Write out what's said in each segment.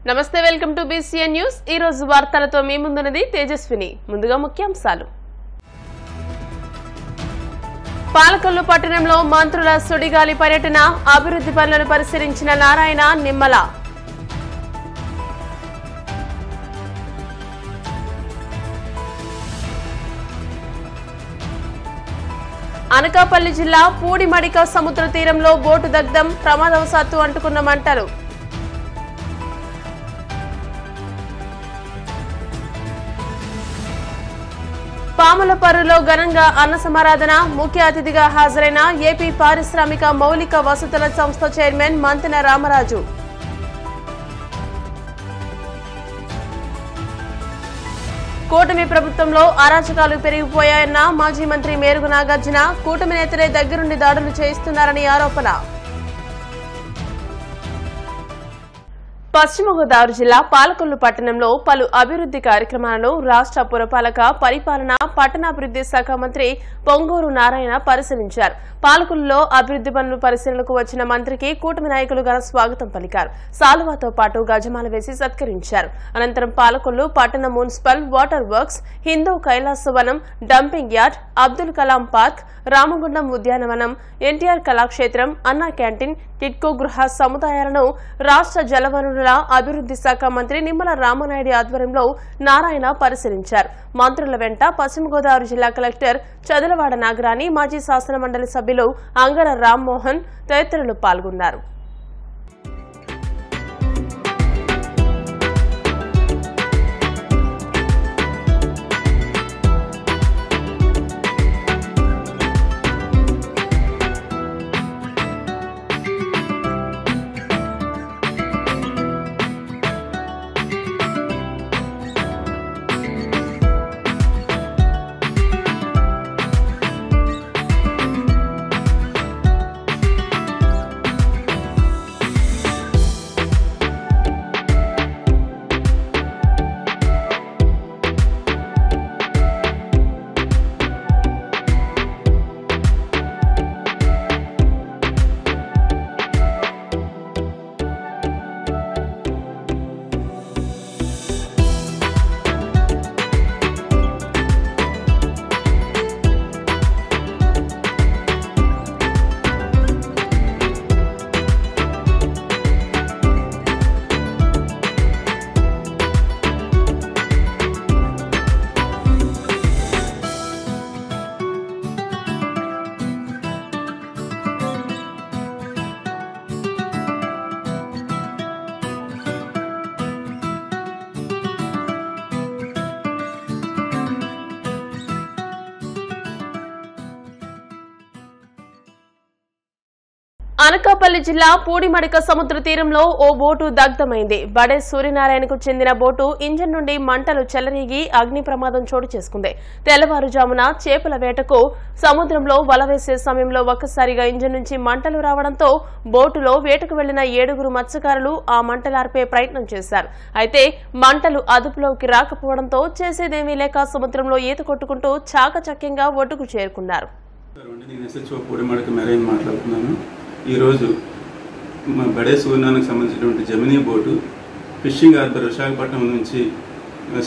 నమస్తే welcome to BCN news. ఈ రోజు వార్తలతో మీ ముందున్నది తేజస్విని। ముందుగా ముఖ్యాంశాలు। పాలకొల్లు పట్టణంలో మంత్రుల సుడిగాలి పర్యటన, అభివృద్ధి పనులను పరిశీలించిన నారాయణ నిమ్మల। అనకాపల్లి జిల్లా పూడిమడిక సముద్ర తీరంలో బోటు దగ్ధం, ప్రమాదవశాత్తు అంటుకున్న మంటలు। పాములపర్రులో ఘనంగా అన్న సమారాధన, ముఖ్య అతిథిగా హాజరైన ఏపీ పారిశ్రామిక మౌలిక వసతుల సంస్థ చైర్మన్ మంతెన రామరాజు। కూటమి ప్రభుత్వంలో అరాచకాలు పెరిగిపోయాయన్న మాజీ మంత్రి మేరుగు నాగార్జున, కూటమి నేతలే దగ్గరుండి దాడులు చేయిస్తున్నారని ఆరోపణ। పశ్చిమ గోదావరి జిల్లా పాలకొల్లు పట్టణంలో పలు అభివృద్ధి కార్యక్రమాలను రాష్ట్ర పురపాలక పరిపాలన పట్టణాభివృద్ధి శాఖ మంత్రి పొంగూరు నారాయణ పరిశీలించారు। పాలకొల్లులో అభివృద్ధి పనులు పరిశీలనకు వచ్చిన మంత్రికి కూటమి నాయకులు ఘన స్వాగతం పలికారు। సాలువాతో పాటు గజమాల వేసి సత్కరించారు। అనంతరం పాలకొల్లు పట్టణ municipal water works, Hindu Kailasavanam, dumping yard, Abdul Kalam park, Ramagundam ఉద్యానవనం, ఎన్టీఆర్ కళాక్షేత్రం, అన్నా క్యాంటీన్, టిడ్కో గృహ సముదాయాలను రాష్ట్ర జలవనరుల అభివృద్ధి శాఖ మంత్రి నిమ్మల రామానాయుడు ఆధ్వర్యంలో నారాయణ పరిశీలించారు। మంత్రుల వెంట పశ్చిమ గోదావరి జిల్లా కలెక్టర్ చదలవాడ నాగరాణి, మాజీ శాసన మండలి సభ్యులు అంగడ రామ్మోహన్ తదితరులు పాల్గొన్నారు। అనకాపల్లి జిల్లా పూడిమడిక సముద్ర తీరంలో ఓ బోటు దగ్ధమైంది। బడే సూర్యనారాయణకు చెందిన బోటు ఇంజన్ నుండి మంటలు చెలరేగి అగ్ని ప్రమాదం చోటు చేసుకుంది। తెల్లవారుజామున చేపల వేటకు సముద్రంలో వల వేసే సమయంలో ఒక్కసారిగా ఇంజన్ నుంచి మంటలు రావడంతో బోటులో వేటకు వెళ్లిన 7గురు మత్స్యకారులు ఆ మంటలార్పే ప్రయత్నం చేశారు। అయితే మంటలు అదుపులోకి రాకపోవడంతో చేసేదేమీ లేక సముద్రంలో ఈత కొట్టుకుంటూ చాకచక్యంగా ఒడ్డుకు చేరుకున్నారు। ఈరోజు బడే సూర్యనారాయణకు సంబంధించినటువంటి జమినీ బోటు ఫిషింగ్ హార్బర్ విశాఖపట్నం నుంచి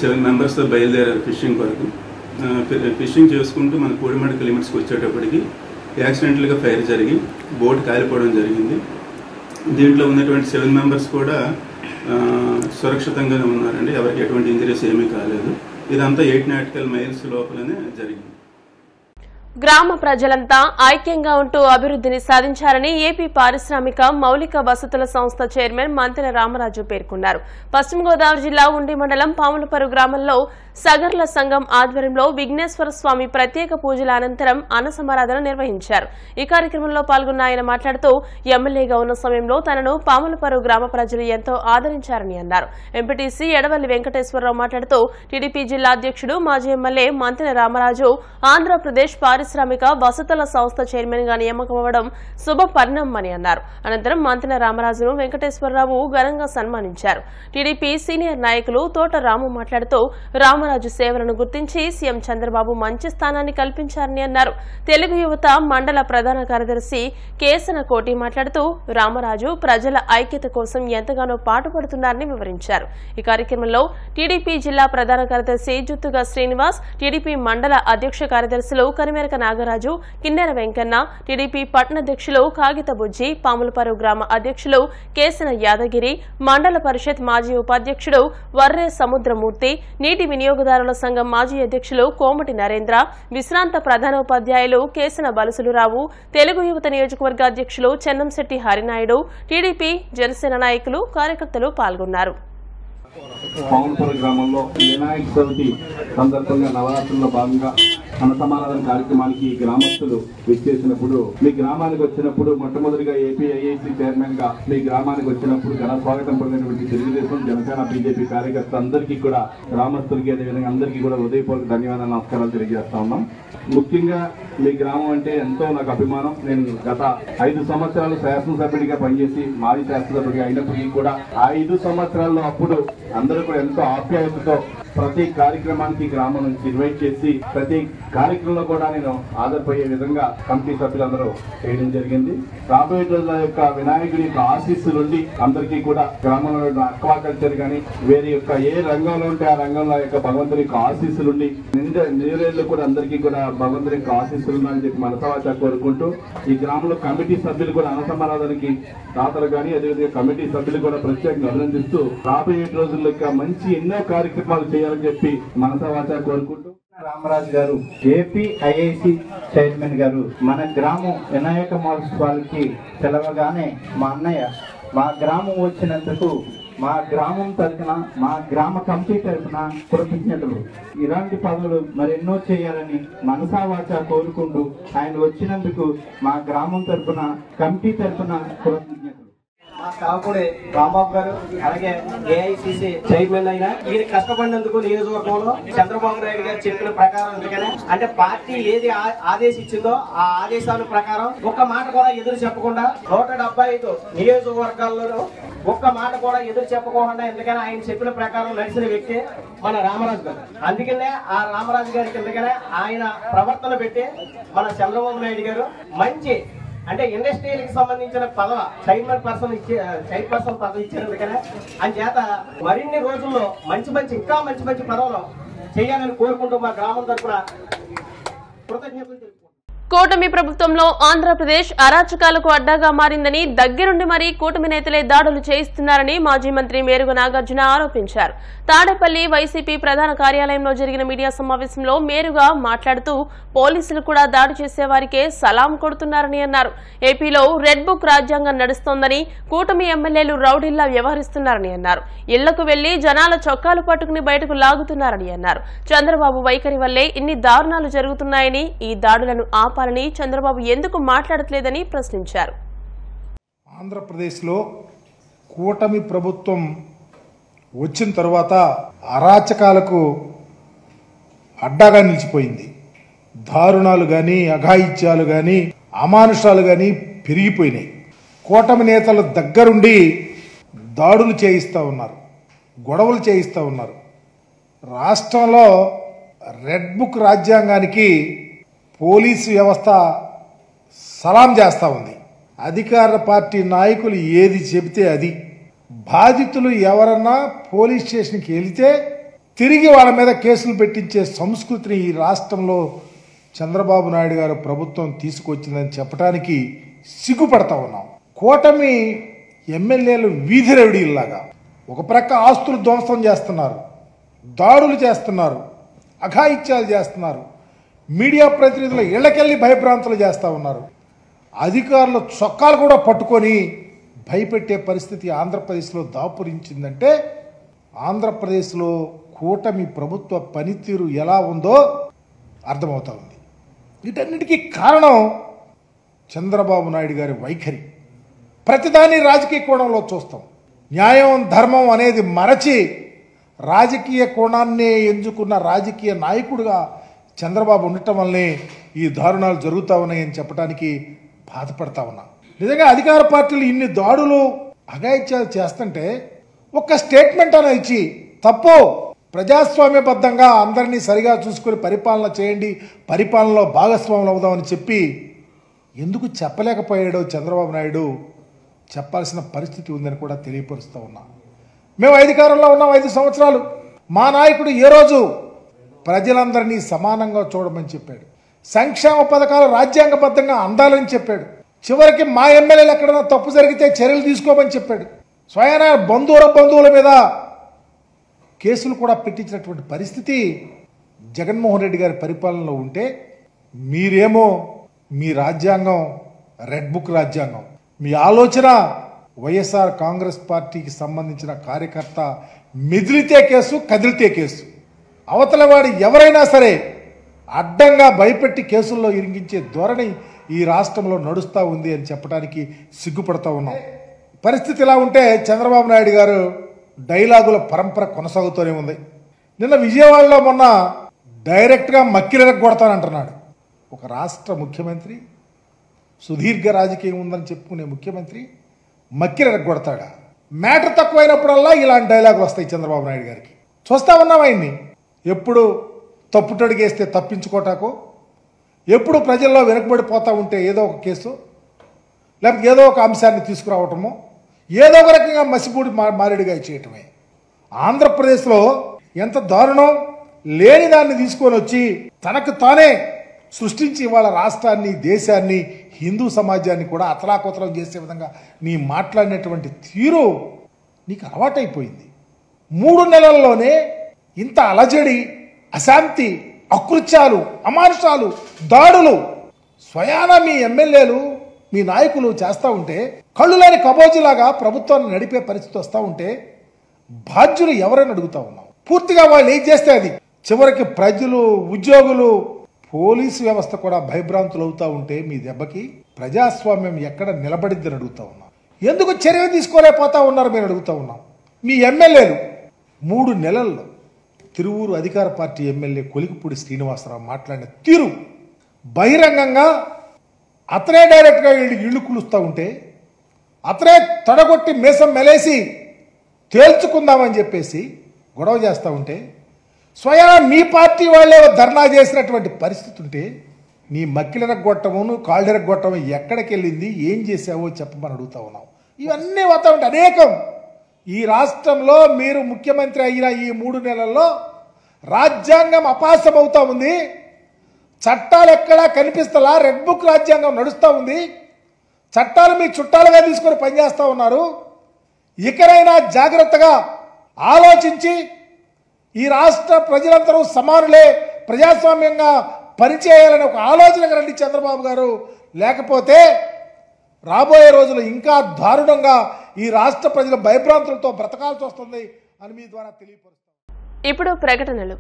7 మెంబర్స్తో బయలుదేరారు ఫిషింగ్ కొరకు। ఫిషింగ్ చేసుకుంటూ మన పూడిమడిక లిమిట్స్కి వచ్చేటప్పటికి యాక్సిడెంటల్గా ఫైర్ జరిగి బోట్ కాలిపోవడం జరిగింది। దీంట్లో ఉన్నటువంటి 7 మెంబర్స్ కూడా సురక్షితంగానే ఉన్నారండి, ఎవరికి ఎటువంటి ఇంజరీస్ ఏమీ కాలేదు। ఇదంతా 8 నాటికల్ మైల్స్ లోపలనే జరిగింది। గ్రామ ప్రజలంతా ఐక్యంగా ఉంటూ అభివృద్ధిని సాధించాలని ఏపీ పారిశ్రామిక మౌలిక వసతుల సంస్థ చైర్మన్ మంతెన రామరాజు పేర్కొన్నారు। పశ్చిమ గోదావరి జిల్లా ఉండి మండలం పాములపర్రు గ్రామంలో సగర్ల సంఘం ఆధ్వర్యంలో విఘ్నేశ్వర స్వామి ప్రత్యేక పూజల అనంతరం అన్న సమారాధన నిర్వహించారు। ఈ కార్యక్రమంలో పాల్గొన్న ఆయన మాట్లాడుతూ ఎమ్మెల్యేగా ఉన్న సమయంలో తనను పాములపర్రు గ్రామ ప్రజలు ఎంతో ఆదరించారని అన్నారు। ఎంపీటీసీ ఎడవల్లి వెంకటేశ్వరరావు మాట్లాడుతూ టీడీపీ జిల్లా అధ్యక్షుడు మాజీ ఎమ్మెల్యే మంతెన రామరాజు ఆంధ్రప్రదేశ్ పారిశ్రామిక వసతుల సంస్థ చైర్మన్ గా నియామకమవడం శుభ పరిణామమని అన్నారు. అనంతరం మంత్రుల రామరాజును వెంకటేశ్వరరావు ఘనంగా సన్మానించారు. టీడీపీ సీనియర్ నాయకులు తోట రాము మాట్లాడుతూ రామరాజు సేవలను గుర్తించి సీఎం చంద్రబాబు మంచి స్థానాన్ని కల్పించారని అన్నారు. తెలుగు యువత మండల ప్రధాన కార్యదర్శి కేసన కోటి మాట్లాడుతూ రామరాజు ప్రజల ఐక్యత కోసం ఎంతగానో పాటుపడుతున్నారని వివరించారు. ఈ కార్యక్రమంలో టీడీపీ జిల్లా ప్రధాన కార్యదర్శి జుత్తుగా శ్రీనివాస్, టీడీపీ మండల అధ్యక్ష కార్యదర్శులు కనిమెరక నాగరాజు, కిన్నెర వెంకన్న, టీడీపీ పట్టణాధ్యక్షులు కాగిత బుజ్జి, పాములపరు గ్రామ అధ్యక్షులు కేసన యాదగిరి, మండల పరిషత్ మాజీ ఉపాధ్యక్షుడు వర్రే సముద్రమూర్తి, నీటి వినియోగదారుల సంఘం మాజీ అధ్యక్షులు కోమటి నరేంద్ర, విశ్రాంత ప్రధానోపాధ్యాయులు కేసన బలసులురావు, తెలుగు యువత నియోజకవర్గ అధ్యక్షులు చెన్నంశెట్టి హరినాయుడు, టీడీపీ జనసేన నాయకులు కార్యకర్తలు పాల్గొన్నారు. పాములపల్లి గ్రామంలో వినాయక చవితి సందర్భంగా నవరాత్రుల్లో భాగంగా అన్నసమారాధన కార్యక్రమానికి గ్రామస్తులు విచ్చేసినప్పుడు మీ గ్రామానికి వచ్చినప్పుడు మొట్టమొదటిగా ఏపీఐఐసి చైర్మన్ గా మీ గ్రామానికి వచ్చినప్పుడు ఘన స్వాగతం పొందినటువంటి తెలుగుదేశం జనసేన బీజేపీ కార్యకర్త అందరికీ కూడా గ్రామస్తులకి అదేవిధంగా అందరికీ కూడా హృదయపూర్వక ధన్యవాదాలు నమస్కారాలు తెలియజేస్తా ఉన్నాం. ముఖ్యంగా మీ గ్రామం అంటే ఎంతో నాకు అభిమానం. నేను గత 5 సంవత్సరాలు శాసనసభ్యుడిగా పనిచేసి మాజీ శాసనసభ్యుడిగా అయినప్పటికీ కూడా ఆ 5 సంవత్సరాల్లో అప్పుడు అందరూ కూడా ఎంతో ఆప్యాయతతో ప్రతి కార్యక్రమానికి గ్రామం నుంచి ఇన్వైట్ చేసి ప్రతి కార్యక్రమంలో కూడా నేను ఆధారపడే విధంగా కమిటీ సభ్యులందరూ చేయడం జరిగింది. రాబోయే రోజుల యొక్క వినాయకుడి యొక్క ఆశీస్సులుండి అందరికీ కూడా గ్రామంలో అక్వాకల్చర్ కానీ వేరే యొక్క ఏ రంగంలో ఉంటే ఆ రంగంలో యొక్క భగవంతుని యొక్క ఆశీస్సులుండి నిరేళ్లు కూడా అందరికీ కూడా భగవంతుని యొక్క ఆశీస్సులు ఉన్నాయని చెప్పి మనసావాచ కోరుకుంటూ ఈ గ్రామంలో కమిటీ సభ్యులు కూడా అన్నసమారాధనకి దాతలు కానీ అదేవిధంగా కమిటీ సభ్యులు కూడా ప్రత్యేకంగా అభినందిస్తూ రాబోయే రోజుల్లో మంచి ఎన్నో కార్యక్రమాలు చేయాలని చెప్పి మనసావాచ కోరుకుంటూ రామరాజు గారు ఏపీఐఐసి చైర్మన్ గారు మన గ్రామం వినాయక మహోత్సవాలకి పిలవగానే మా అన్నయ్య మా గ్రామం వచ్చినందుకు మా గ్రామం తరఫున మా గ్రామ కమిటీ తరఫున కృతజ్ఞతలు. ఇలాంటి పనులు మరెన్నో చేయాలని మనసావాచ కోరుకుంటూ ఆయన వచ్చినందుకు మా గ్రామం తరఫున కమిటీ తరఫున కృతజ్ఞతలు. మా కాకుడే రాంబాబు గారు అలాగే ఏఐసిసి చైర్మన్ అయినా ఈయన కష్టపడినందుకు నియోజకవర్గంలో చంద్రబాబు నాయుడు గారు చెప్పిన ప్రకారం ఎందుకనే అంటే పార్టీ ఏది ఆదేశించిందో ఆ ఆదేశాల ప్రకారం ఒక్క మాట కూడా ఎదురు చెప్పకుండా 175 నియోజకవర్గాల్లో ఒక్క మాట కూడా ఎదురు చెప్పకుండా ఎందుకని ఆయన చెప్పిన ప్రకారం నడిచిన వ్యక్తి మన రామరాజు గారు. అందుకనే ఆ రామరాజు గారికి ఎందుకనే ఆయన ప్రవర్తన పెట్టి మన చంద్రబాబు నాయుడు గారు మంచి అంటే ఇండస్ట్రీకి సంబంధించిన పదవి చైర్పర్సన్ పదవి ఇచ్చారు కదా అని చేత మరిన్ని రోజుల్లో ఇంకా మంచి పదవులు చేయాలని కోరుకుంటూ మా గ్రామం తరఫున కృతజ్ఞతలు తెలుపుకుంటున్నాం. కూటమి ప్రభుత్వంలో ఆంధ్రప్రదేశ్ అరాచకాలకు అడ్డాగా మారిందని దగ్గరుండి మరీ కూటమి నేతలే దాడులు చేయిస్తున్నారని మాజీ మంత్రి మేరుగ నాగార్జున ఆరోపించారు. తాడేపల్లి వైసీపీ ప్రధాన కార్యాలయంలో జరిగిన మీడియా సమావేశంలో మేరుగా మాట్లాడుతూ పోలీసులు కూడా దాడి చేసేవారికే సలాం కొడుతున్నారని అన్నారు. ఏపీలో రెడ్ బుక్ రాజ్యాంగం నడుస్తోందని కూటమి ఎమ్మెల్యేలు రౌడీల్లా వ్యవహరిస్తున్నారని అన్నారు. ఇళ్లకు వెళ్లి జనాల చొక్కాలు పట్టుకుని బయటకు లాగుతున్నారని అన్నారు. చంద్రబాబు వైఖరి వల్లే ఇన్ని దారుణాలు జరుగుతున్నాయని, ఈ దాడులను ఆపాలని చంద్రబాబు ఎందుకు మాట్లాడట్లేదని ప్రశ్నించారు. ఆంధ్రప్రదేశ్లో కూటమి ప్రభుత్వం వచ్చిన తర్వాత అరాచకాలకు అడ్డాగా నిలిచిపోయింది. దారుణాలు కానీ అఘాయిత్యాలు కానీ అమానుషాలు కానీ పెరిగిపోయినాయి. కూటమి నేతల దగ్గరుండి దాడులు చేయిస్తూ ఉన్నారు, గొడవలు చేయిస్తూ ఉన్నారు. రాష్ట్రంలో రెడ్ బుక్ రాజ్యాంగానికి పోలీసు వ్యవస్థ సలాం చేస్తూ ఉంది. అధికార పార్టీ నాయకులు ఏది చెబితే అది. బాధితులు ఎవరన్నా పోలీస్ స్టేషన్కి వెళితే తిరిగి వాళ్ళ మీద కేసులు పెట్టించే సంస్కృతిని ఈ రాష్ట్రంలో చంద్రబాబు నాయుడు గారు ప్రభుత్వం తీసుకొచ్చిందని చెప్పడానికి సిగ్గుపడతా ఉన్నాం. కూటమి ఎమ్మెల్యేలు వీధి రౌడీల్లాగా ఒక ప్రక్క ఆస్తులు ధ్వంసం చేస్తున్నారు, దాడులు చేస్తున్నారు, అఘాయిత్యాలు చేస్తున్నారు, మీడియా ప్రతినిధుల ఇళ్లకెళ్ళి భయభ్రాంతులు చేస్తూ ఉన్నారు. అధికారుల చొక్కాలు కూడా పట్టుకొని భయపెట్టే పరిస్థితి ఆంధ్రప్రదేశ్లో దాపురించిందంటే ఆంధ్రప్రదేశ్లో కూటమి ప్రభుత్వ పనితీరు ఎలా ఉందో అర్థమవుతా ఉంది. వీటన్నిటికీ కారణం చంద్రబాబు నాయుడు గారి వైఖరి. ప్రతిదాన్ని రాజకీయ కోణంలో చూస్తాం. న్యాయం ధర్మం అనేది మరచి రాజకీయ కోణాన్నే ఎంచుకున్న రాజకీయ నాయకుడిగా చంద్రబాబు ఉండటం వల్లనే ఈ దారుణాలు జరుగుతూ ఉన్నాయని చెప్పడానికి బాధపడతా ఉన్నా. నిజంగా అధికార పార్టీలు ఇన్ని దాడులు అఘాయిత్యాలు చేస్తుంటే ఒక్క స్టేట్మెంట్ అలా ఇచ్చి తప్పు ప్రజాస్వామ్యబద్ధంగా అందరినీ సరిగా చూసుకుని పరిపాలన చేయండి, పరిపాలనలో భాగస్వాములు అవుదామని చెప్పి ఎందుకు చెప్పలేకపోయాడో చంద్రబాబు నాయుడు చెప్పాల్సిన పరిస్థితి ఉందని కూడా తెలియపరుస్తూ ఉన్నా. మేము అధికారంలో ఉన్నాం 5 సంవత్సరాలు. మా నాయకుడు ఏ రోజు ప్రజలందరినీ సమానంగా చూడమని చెప్పాడు. సంక్షేమ పథకాలు రాజ్యాంగబద్ధంగా అందాలని చెప్పాడు. చివరికి మా ఎమ్మెల్యేలు ఎక్కడైనా తప్పు జరిగితే చర్యలు తీసుకోమని చెప్పాడు. స్వయాన బంధువుల మీద కేసులు కూడా పెట్టించినటువంటి పరిస్థితి జగన్మోహన్ రెడ్డి గారి పరిపాలనలో ఉంటే, మీరేమో మీ రాజ్యాంగం రెడ్ బుక్ రాజ్యాంగం, మీ ఆలోచన వైఎస్ఆర్ కాంగ్రెస్ పార్టీకి సంబంధించిన కార్యకర్త మెదిలితే కేసు, కదిలితే కేసు, అవతల వాడు ఎవరైనా సరే అడ్డంగా భయపెట్టి కేసుల్లో ఇరిగించే ధోరణి ఈ రాష్ట్రంలో నడుస్తూ ఉంది అని చెప్పడానికి సిగ్గుపడతా ఉన్నాం. పరిస్థితి ఇలా ఉంటే చంద్రబాబు నాయుడు గారు డైలాగుల పరంపర కొనసాగుతూనే ఉంది. నిన్న విజయవాడలో మొన్న డైరెక్ట్గా మక్కిలెరగొడతానంటున్నాడు. ఒక రాష్ట్ర ముఖ్యమంత్రి, సుదీర్ఘ రాజకీయం ఉందని చెప్పుకునే ముఖ్యమంత్రి మక్కిలెరగొడతాడా? మ్యాటర్ తక్కువైనప్పుడల్లా ఇలాంటి డైలాగులు వస్తాయి చంద్రబాబు నాయుడు గారికి. చూస్తా ఉన్నాం ఆయన్ని. ఎప్పుడు తప్పుటడిగేస్తే తప్పించుకోటాకో, ఎప్పుడు ప్రజల్లో వెనకబడిపోతూ ఉంటే ఏదో ఒక కేసు, లేకపోతే ఏదో ఒక అంశాన్ని తీసుకురావటమో, ఏదో ఒక రకంగా మసిపూడి మారేడుగా చేయటమే. ఆంధ్రప్రదేశ్లో ఎంత దారుణం! లేని దాన్ని తీసుకొని వచ్చి తనకు తానే సృష్టించి ఇవాళ రాష్ట్రాన్ని, దేశాన్ని, హిందూ సమాజాన్ని కూడా అతలాకుతలం చేసే విధంగా నీ మాట్లాడినటువంటి తీరు నీకు అలవాటైపోయింది. 3 నెలల్లోనే ఇంత అలజడి, అశాంతి, అకృత్యాలు, అమానుషాలు, దాడులు స్వయాన మీ ఎమ్మెల్యేలు, మీ నాయకులు చేస్తూ ఉంటే, కళ్ళు లేని కబోజీలాగా ప్రభుత్వాన్ని నడిపే పరిస్థితి వస్తూ ఉంటే బాధ్యులు ఎవరైనా అడుగుతా ఉన్నాం. పూర్తిగా వాళ్ళు ఏం చేస్తే అది. చివరికి ప్రజలు, ఉద్యోగులు, పోలీసు వ్యవస్థ కూడా భయభ్రాంతులు అవుతూ ఉంటే మీ దెబ్బకి ప్రజాస్వామ్యం ఎక్కడ నిలబడిద్దని అడుగుతా ఉన్నాం. ఎందుకు చర్య తీసుకోలేకపోతా ఉన్నారు మీరు అడుగుతా ఉన్నాం. మీ ఎమ్మెల్యేలు 3 నెలల్లో తిరువూరు అధికార పార్టీ ఎమ్మెల్యే కొలికిపూడి శ్రీనివాసరావు మాట్లాడిన తీరు, బహిరంగంగా అతనే డైరెక్ట్గా ఇళ్ళు కులుస్తూ ఉంటే, అతనే తడగొట్టి మీసం మెలేసి తేల్చుకుందామని చెప్పేసి గొడవ చేస్తూ ఉంటే, స్వయాన మీ పార్టీ వాళ్ళే ధర్నా చేసినటువంటి పరిస్థితి ఉంటే, నీ మక్కిలెరగొట్టము, కాళ్ళెరగొట్టము ఎక్కడికి వెళ్ళింది, ఏం చేసావో చెప్పమని అడుగుతా ఉన్నాం. ఇవన్నీ వస్తూ ఉంటే అనేకం. ఈ రాష్ట్రంలో మీరు ముఖ్యమంత్రి అయిన ఈ 3 నెలల్లో రాజ్యాంగం అపాసం అవుతా ఉంది. చట్టాలు ఎక్కడా కనిపిస్తలా, రెడ్ బుక్ రాజ్యాంగం నడుస్తూ ఉంది. చట్టాలు మీ చుట్టాలుగా తీసుకొని పనిచేస్తూ ఉన్నారు. ఇకనైనా జాగ్రత్తగా ఆలోచించి ఈ రాష్ట్ర ప్రజలందరూ సమానులే, ప్రజాస్వామ్యంగా పనిచేయాలని ఒక ఆలోచనకు రండి చంద్రబాబు గారు. లేకపోతే రాబోయే రోజులు ఇంకా దారుణంగా ఈ రాష్ట్ర ప్రజల భయభ్రాంతులతో బ్రతకాల్సి వస్తుంది అని మీ ద్వారా తెలియపరుస్తాం. ఇప్పుడు ప్రకటనలు.